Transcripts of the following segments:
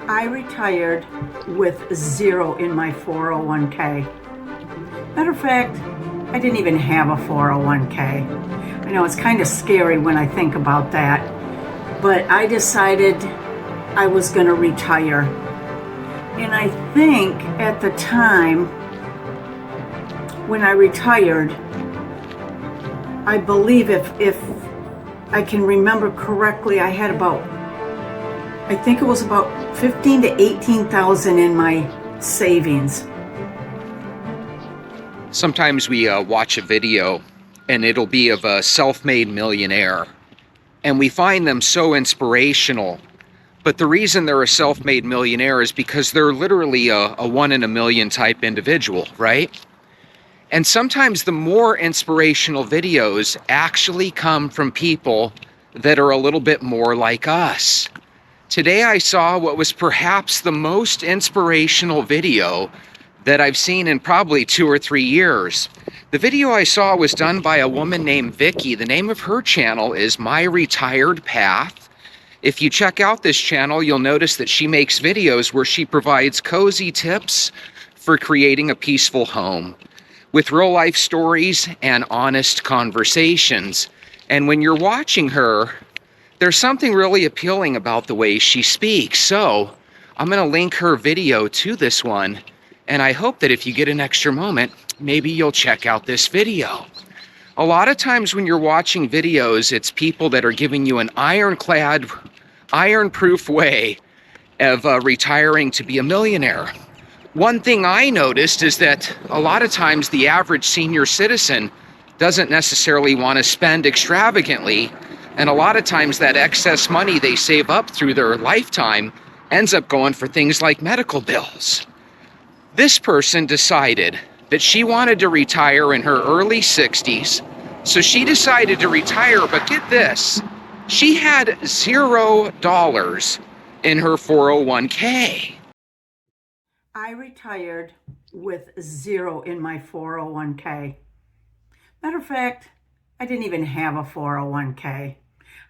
I retired with zero in my 401k. Matter of fact, I didn't even have a 401k. I know it's kind of scary when I think about that, but I decided I was going to retire. And I think at the time when I retired, I believe if I can remember correctly, I had I think it was about 15 to 18,000 in my savings. Sometimes we watch a video and it'll be of a self-made millionaire, and we find them so inspirational. But the reason they're a self-made millionaire is because they're literally a one in a million type individual, right? And sometimes the more inspirational videos actually come from people that are a little bit more like us. Today I saw what was perhaps the most inspirational video that I've seen in probably 2 or 3 years. The video I saw was done by a woman named Vicki. The name of her channel is My Retired Path. If you check out this channel, you'll notice that she makes videos where she provides cozy tips for creating a peaceful home with real life stories and honest conversations. And when you're watching her, there's something really appealing about the way she speaks. So I'm going to link her video to this one, and I hope that if you get an extra moment, maybe you'll check out this video. A lot of times when you're watching videos, it's people that are giving you an ironclad, iron-proof way of retiring to be a millionaire. One thing I noticed is that a lot of times the average senior citizen doesn't necessarily want to spend extravagantly, and a lot of times that excess money they save up through their lifetime ends up going for things like medical bills. This person decided that she wanted to retire in her early 60s, so she decided to retire, but get this, she had $0 in her 401k. I retired with zero in my 401k. Matter of fact, I didn't even have a 401k.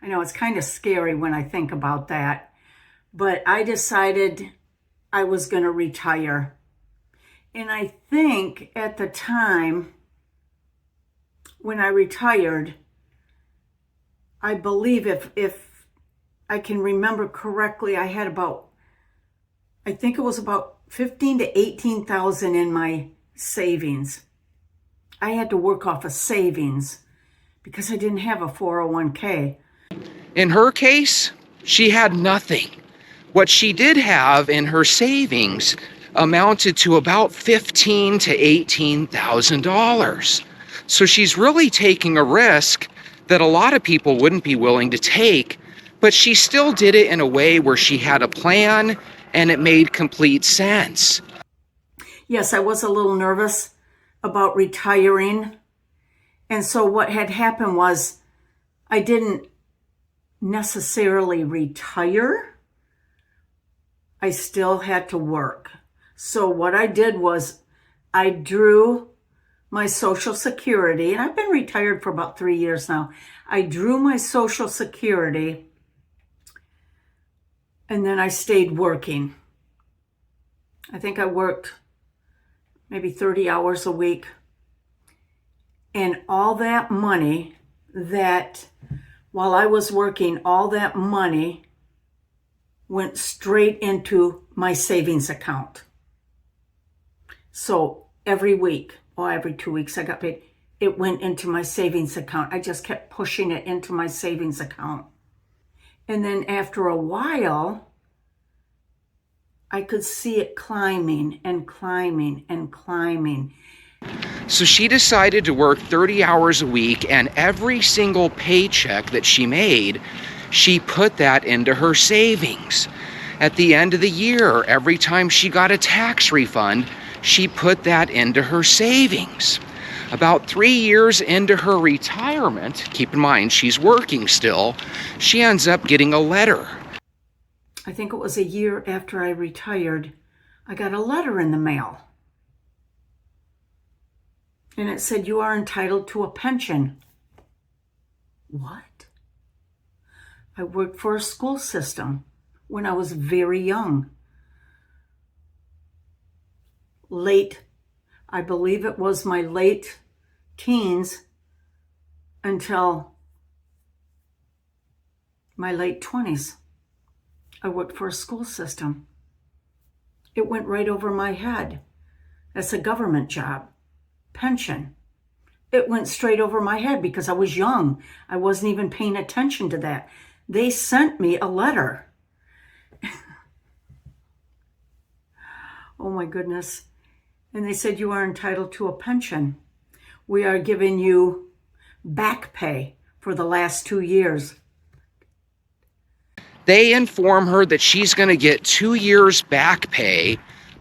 I know it's kind of scary when I think about that, but I decided I was going to retire. And I think at the time when I retired, I believe if I can remember correctly, I had I think it was about 15 to 18,000 in my savings. I had to work off of savings because I didn't have a 401k. In her case, she had nothing. What she did have in her savings amounted to about $15,000 to $18,000. So she's really taking a risk that a lot of people wouldn't be willing to take, but she still did it in a way where she had a plan and it made complete sense. Yes, I was a little nervous about retiring. And so what had happened was I didn't necessarily retire. I still had to work. So what I did was I drew my Social Security, and I've been retired for about 3 years now. I drew my Social Security, and then I stayed working. I think I worked maybe 30 hours a week. And all that money while I was working, all that money went straight into my savings account. So every week, or every 2 weeks I got paid, it went into my savings account. I just kept pushing it into my savings account. And then after a while, I could see it climbing and climbing and climbing. So she decided to work 30 hours a week, and every single paycheck that she made, she put that into her savings. At the end of the year, every time she got a tax refund, she put that into her savings. About 3 years into her retirement, keep in mind she's working still, she ends up getting a letter. I think it was a year after I retired, I got a letter in the mail. And it said, "You are entitled to a pension." What? I worked for a school system when I was very young. I believe it was my late teens until my late 20s. I worked for a school system. It went right over my head. That's a government job. Pension. It went straight over my head because I was young. I wasn't even paying attention to that. They sent me a letter. Oh my goodness. And they said, you are entitled to a pension. We are giving you back pay for the last 2 years. They inform her that she's going to get 2 years back pay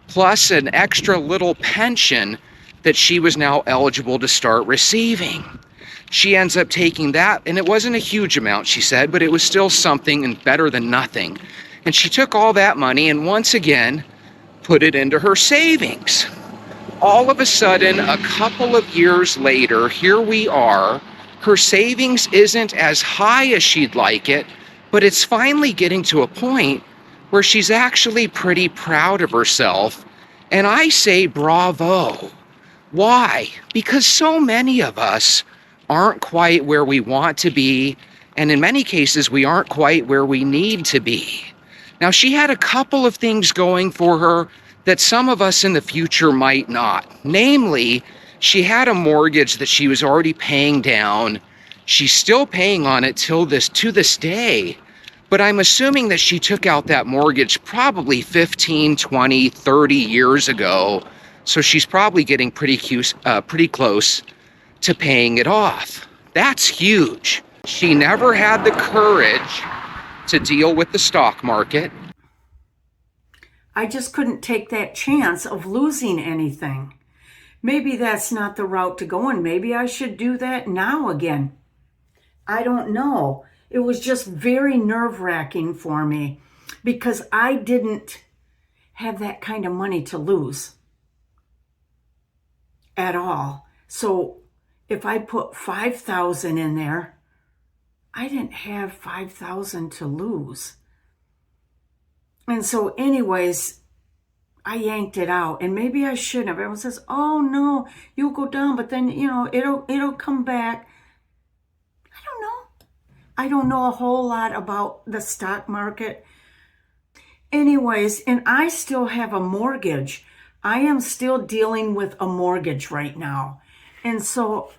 plus an extra little pension that she was now eligible to start receiving. She ends up taking that, and it wasn't a huge amount, she said, but it was still something and better than nothing. And she took all that money and once again put it into her savings. All of a sudden, a couple of years later, here we are. Her savings isn't as high as she'd like it, but it's finally getting to a point where she's actually pretty proud of herself. And I say bravo. Why? Because so many of us aren't quite where we want to be, and in many cases, we aren't quite where we need to be. Now, she had a couple of things going for her that some of us in the future might not. Namely, she had a mortgage that she was already paying down. She's still paying on it to this day. But I'm assuming that she took out that mortgage probably 15, 20, 30 years ago. So she's probably getting pretty close to paying it off. That's huge. She never had the courage to deal with the stock market. I just couldn't take that chance of losing anything. Maybe that's not the route to go, and maybe I should do that now again. I don't know. It was just very nerve-wracking for me because I didn't have that kind of money to lose at all. So if I put $5,000 in there, I didn't have $5,000 to lose. And so anyways, I yanked it out, and maybe I shouldn't have. Everyone says, oh no, you'll go down, but then, it'll come back. I don't know a whole lot about the stock market. Anyways, and I still have a mortgage. I am still dealing with a mortgage right now. And so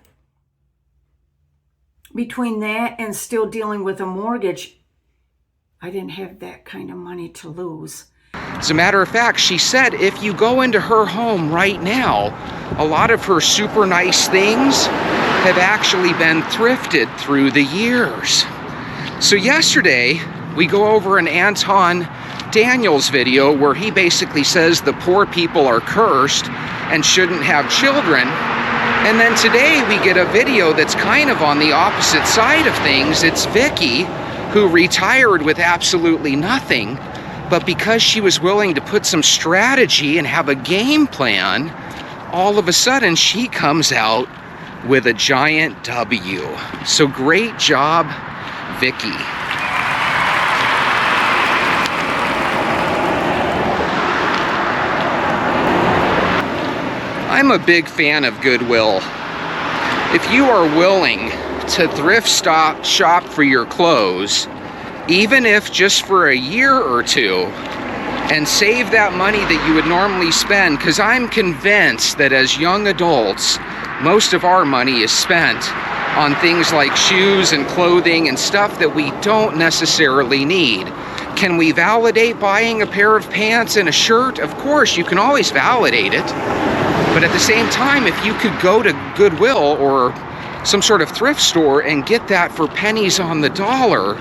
between that and still dealing with a mortgage, I didn't have that kind of money to lose. As a matter of fact, she said if you go into her home right now, a lot of her super nice things have actually been thrifted through the years. So yesterday, we go over an Anton Daniels video where he basically says the poor people are cursed and shouldn't have children. And then today we get a video that's kind of on the opposite side of things. It's Vicki, who retired with absolutely nothing, but because she was willing to put some strategy and have a game plan, all of a sudden she comes out with a giant W. So great job, Vicki. I'm a big fan of Goodwill. If you are willing to thrift shop for your clothes, even if just for a year or two, and save that money that you would normally spend, because I'm convinced that as young adults, most of our money is spent on things like shoes and clothing and stuff that we don't necessarily need. Can we validate buying a pair of pants and a shirt? Of course, you can always validate it. But at the same time, if you could go to Goodwill or some sort of thrift store and get that for pennies on the dollar,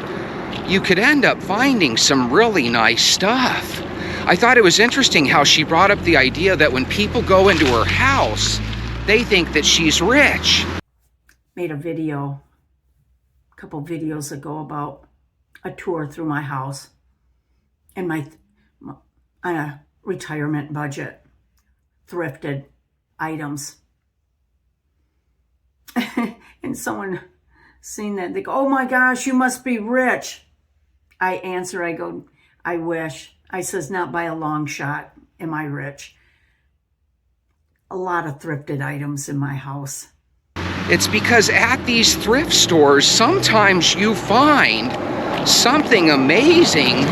you could end up finding some really nice stuff. I thought it was interesting how she brought up the idea that when people go into her house, they think that she's rich. Made a video, a couple videos ago, about a tour through my house and on a retirement budget, thrifted items. And someone seen that, they go, oh my gosh, you must be rich. I answer, I go, I wish. I says, not by a long shot am I rich. a lot of thrifted items in my house. It's because at these thrift stores, sometimes you find something amazing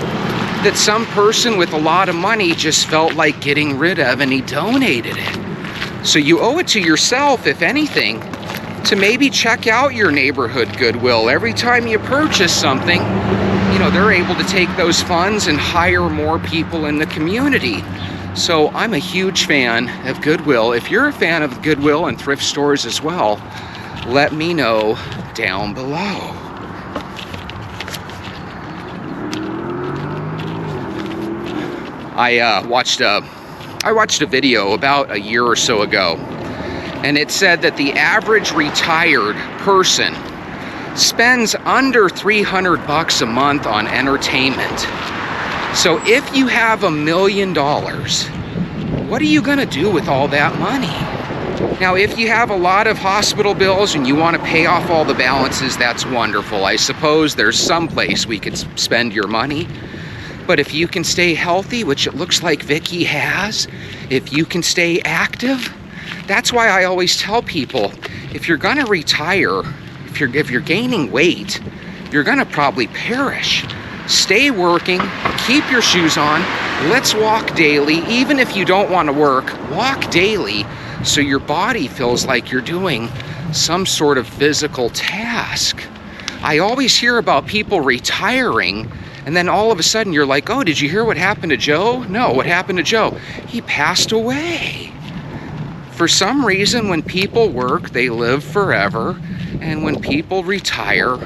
that some person with a lot of money just felt like getting rid of, and he donated it. So you owe it to yourself, if anything, to maybe check out your neighborhood Goodwill. Every time you purchase something, you know, they're able to take those funds and hire more people in the community. So I'm a huge fan of Goodwill. If you're a fan of Goodwill and thrift stores as well, let me know down below. I watched a video about a year or so ago, and it said that the average retired person spends under $300 a month on entertainment. So if you have $1 million, what are you gonna do with all that money? Now, if you have a lot of hospital bills and you want to pay off all the balances, that's wonderful. I suppose there's some place we could spend your money. But if you can stay healthy, which it looks like Vicki has, if you can stay active, that's why I always tell people, if you're gonna retire, if you're gaining weight, you're gonna probably perish. Stay working, keep your shoes on, let's walk daily. Even if you don't want to work, walk daily so your body feels like you're doing some sort of physical task. I always hear about people retiring, and then all of a sudden you're like, oh, did you hear what happened to Joe? No, what happened to Joe? He passed away. For some reason, when people work, they live forever, and when people retire,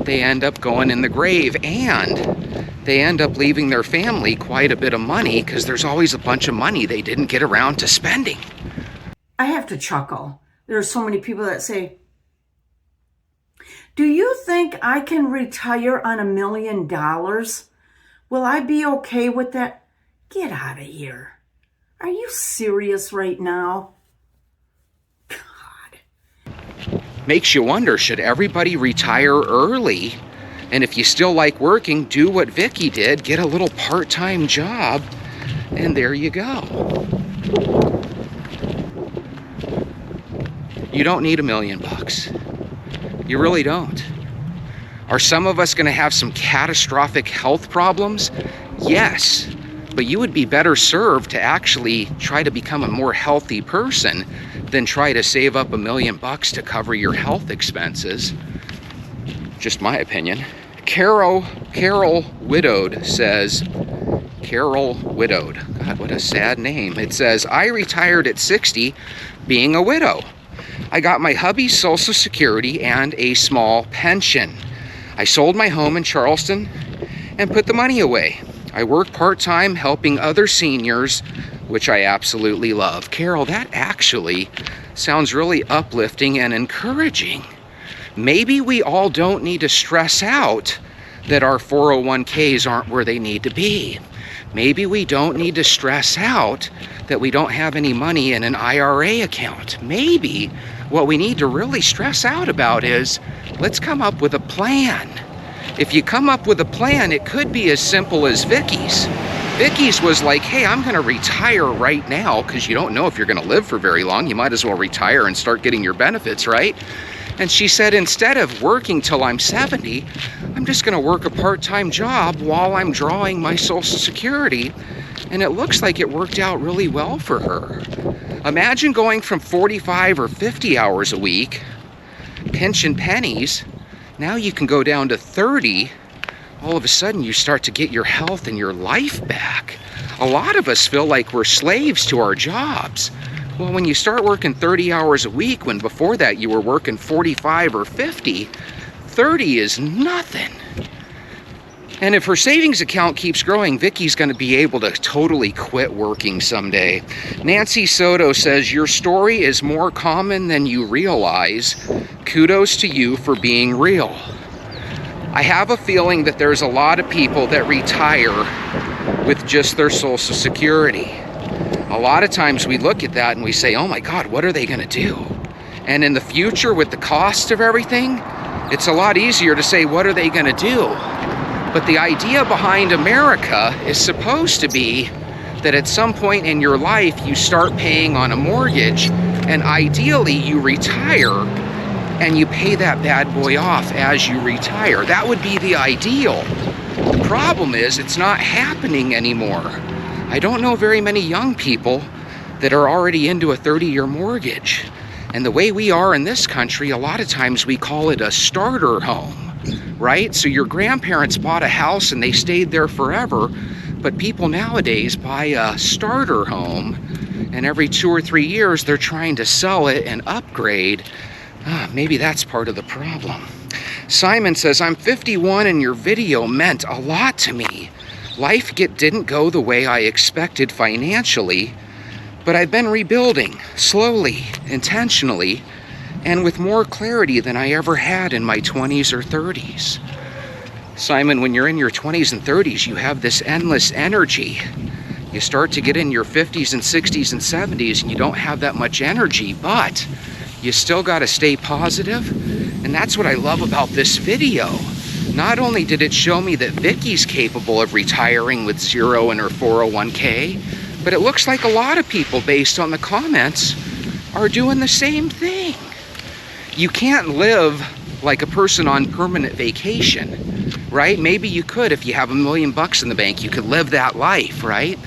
they end up going in the grave, and they end up leaving their family quite a bit of money because there's always a bunch of money they didn't get around to spending. I have to chuckle. There are so many people that say, do you think I can retire on $1 million? Will I be okay with that? Get out of here. Are you serious right now? God. Makes you wonder, should everybody retire early? And if you still like working, do what Vicki did, get a little part-time job, and there you go. You don't need $1 million. You really don't. Are some of us going to have some catastrophic health problems? Yes, but you would be better served to actually try to become a more healthy person than try to save up $1 million to cover your health expenses. Just my opinion. Carol Widowed says, Carol Widowed. God, what a sad name. It says, I retired at 60 being a widow. I got my hubby's Social Security and a small pension. I sold my home in Charleston and put the money away. I work part-time helping other seniors, which I absolutely love. Carol, that actually sounds really uplifting and encouraging. Maybe we all don't need to stress out that our 401ks aren't where they need to be. Maybe we don't need to stress out that we don't have any money in an IRA account. Maybe what we need to really stress out about is, let's come up with a plan. If you come up with a plan, it could be as simple as Vicki's. Vicki's was like, hey, I'm gonna retire right now, because you don't know if you're gonna live for very long. You might as well retire and start getting your benefits, right? And she said, instead of working till I'm 70, I'm just gonna work a part-time job while I'm drawing my Social Security. And it looks like it worked out really well for her. Imagine going from 45 or 50 hours a week, pinching pennies. Now you can go down to 30. All of a sudden you start to get your health and your life back. A lot of us feel like we're slaves to our jobs. Well, when you start working 30 hours a week, when before that you were working 45 or 50, 30 is nothing. And if her savings account keeps growing, Vicki's going to be able to totally quit working someday. Nancy Soto says, your story is more common than you realize. Kudos to you for being real. I have a feeling that there's a lot of people that retire with just their Social Security. A lot of times we look at that and we say, oh my God, what are they going to do? And in the future, with the cost of everything, it's a lot easier to say, what are they going to do? But the idea behind America is supposed to be that at some point in your life you start paying on a mortgage, and ideally you retire and you pay that bad boy off as you retire. That would be the ideal. The problem is it's not happening anymore. I don't know very many young people that are already into a 30-year mortgage. And the way we are in this country, a lot of times we call it a starter home, right? So your grandparents bought a house and they stayed there forever, but people nowadays buy a starter home, and every 2 or 3 years they're trying to sell it and upgrade. Maybe that's part of the problem. Simon says, I'm 51 and your video meant a lot to me. Life didn't go the way I expected financially, but I've been rebuilding slowly, intentionally, and with more clarity than I ever had in my 20s or 30s. Simon, when you're in your 20s and 30s, you have this endless energy. You start to get in your 50s and 60s and 70s and you don't have that much energy, but you still got to stay positive. And that's what I love about this video. Not only did it show me that Vicki's capable of retiring with 0 in her 401k, but it looks like a lot of people, based on the comments, are doing the same thing. You can't live like a person on permanent vacation, right? Maybe you could if you have $1 million in the bank, you could live that life, right?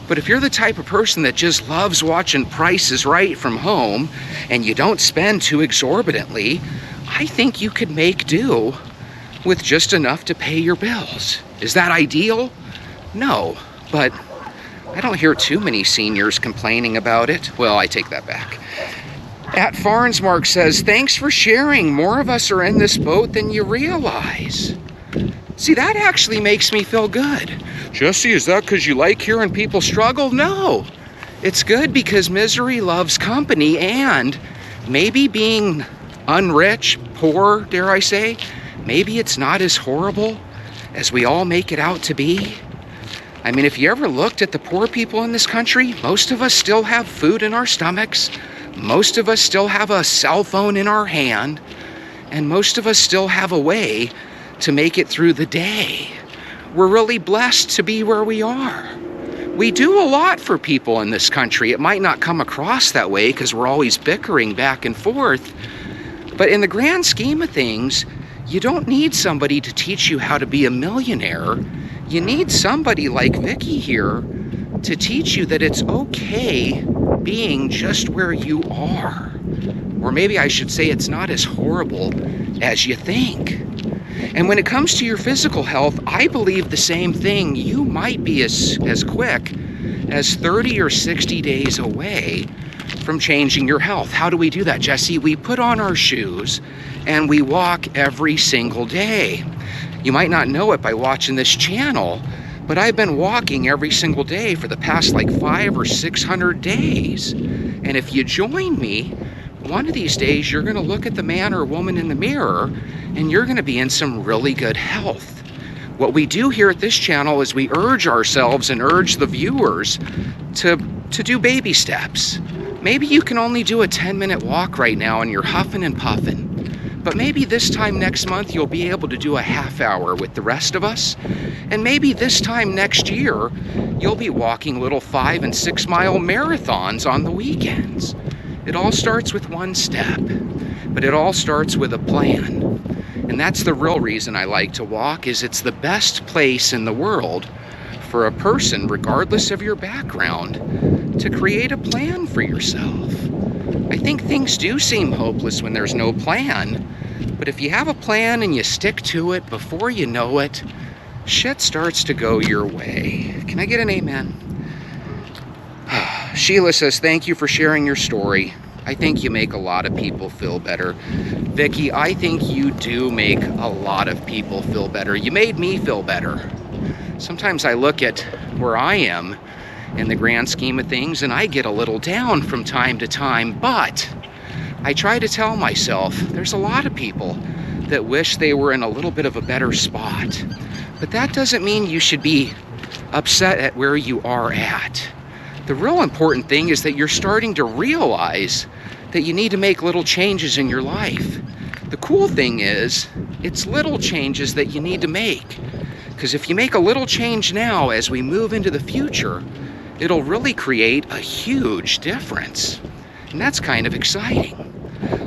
But if you're the type of person that just loves watching Price is Right from home and you don't spend too exorbitantly, I think you could make do with just enough to pay your bills. Is that ideal? No, but I don't hear too many seniors complaining about it. Well, I take that back. At Farnsmark says, thanks for sharing. More of us are in this boat than you realize. See, that actually makes me feel good. Jesse, is that because you like hearing people struggle? No. It's good because misery loves company, and maybe being unrich, poor, dare I say, maybe it's not as horrible as we all make it out to be. I mean, if you ever looked at the poor people in this country, most of us still have food in our stomachs, most of us still have a cell phone in our hand, and most of us still have a way to make it through the day. We're really blessed to be where we are. We do a lot for people in this country. It might not come across that way because we're always bickering back and forth, but in the grand scheme of things, you don't need somebody to teach you how to be a millionaire. You need somebody like Vicki here to teach you that it's okay being just where you are. Or maybe I should say it's not as horrible as you think. And when it comes to your physical health, I believe the same thing. You might be as quick as 30 or 60 days away from changing your health. How do we do that, Jesse? We put on our shoes and we walk every single day. You might not know it by watching this channel, but I've been walking every single day for the past like 500 or 600 days. And if you join me, one of these days you're going to look at the man or woman in the mirror and you're going to be in some really good health. What we do here at this channel is we urge ourselves and urge the viewers to do baby steps. Maybe you can only do a 10-minute walk right now and you're huffing and puffing. But maybe this time next month you'll be able to do a half hour with the rest of us. And maybe this time next year you'll be walking little 5 and 6 mile marathons on the weekends. It all starts with one step, but it all starts with a plan. And that's the real reason I like to walk, is it's the best place in the world for a person, regardless of your background, to create a plan for yourself. I think things do seem hopeless when there's no plan, but if you have a plan and you stick to it, before you know it, shit starts to go your way. Can I get an amen? Sheila says, thank you for sharing your story. I think you make a lot of people feel better. Vicki, I think you do make a lot of people feel better. You made me feel better. Sometimes I look at where I am in the grand scheme of things and I get a little down from time to time, but I try to tell myself there's a lot of people that wish they were in a little bit of a better spot. But that doesn't mean you should be upset at where you are at. The real important thing is that you're starting to realize that you need to make little changes in your life. The cool thing is, it's little changes that you need to make. Because if you make a little change now as we move into the future, it'll really create a huge difference. And that's kind of exciting.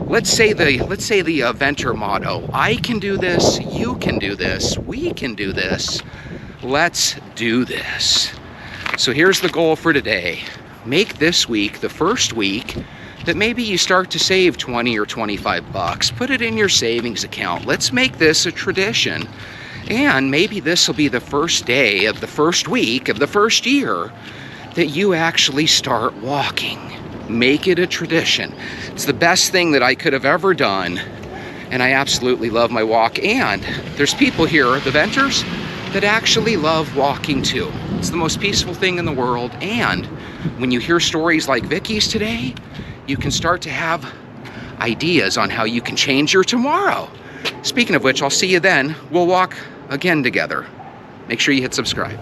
Let's say the Venter motto, I can do this, you can do this, we can do this. Let's do this. So here's the goal for today. Make this week the first week that maybe you start to save 20 or 25 bucks. Put it in your savings account. Let's make this a tradition. And maybe this will be the first day of the first week of the first year that you actually start walking. Make it a tradition. It's the best thing that I could have ever done. And I absolutely love my walk. And there's people here, the Venters, that actually love walking too. It's the most peaceful thing in the world. And when you hear stories like Vicki's today, you can start to have ideas on how you can change your tomorrow. Speaking of which, I'll see you then. We'll walk again together. Make sure you hit subscribe.